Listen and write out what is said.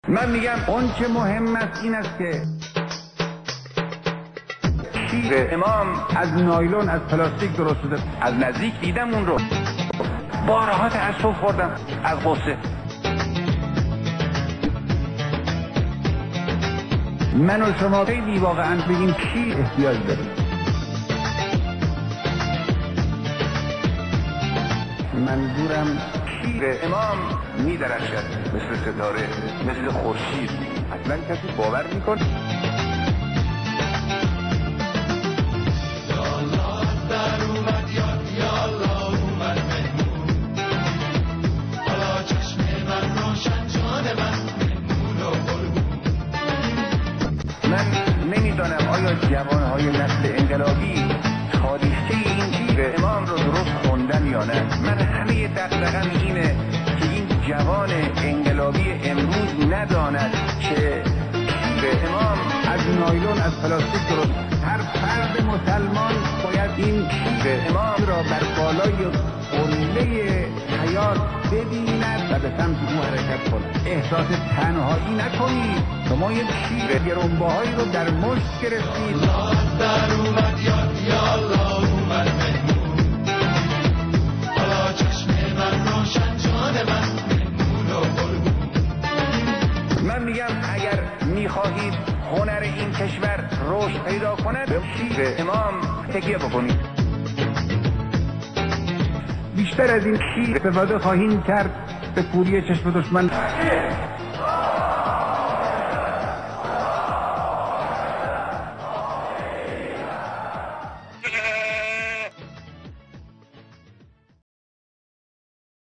من میگم اون چه مهم است این است که شیر امام از نایلون از پلاستیک درست شده. از نزدیک دیدم اون رو، بارها تأسف خوردم از غصه. من و شما خیلی واقعا به این شیر احتیاج داریم. منظورم شیر امام میدرخشد مثل ستاره، مثل خورشید. اصلا کسی باور میکنه؟ من نمیدانم آیا جوانهای نسل انقلابی تاریخچه این شیر امام رو درست خوندن یا نه. من همه دغدغه‌م اینه که این جوان انقلابی امروز نداند که شیر امام از نایلون از پلاستیک درست. هر فرد مسلمان باید این شیر امام را بر بالای قله حیات ببیند و به سمت او حرکت کند. احساس تنهایی نکنید. شما یک شیر گرانبهایی رو در مشت گرفتید. در اومد یا الله اومد مهمون، حالا چشم من روشن جان من مهمون و قربون. من میگم اگر میخواهید هنر این کشور رشد پیدا کند به شیر امام تکیه بکنید. بیشتر از این شیر استفاده خواهیم کرد به کوری چشم دشمن.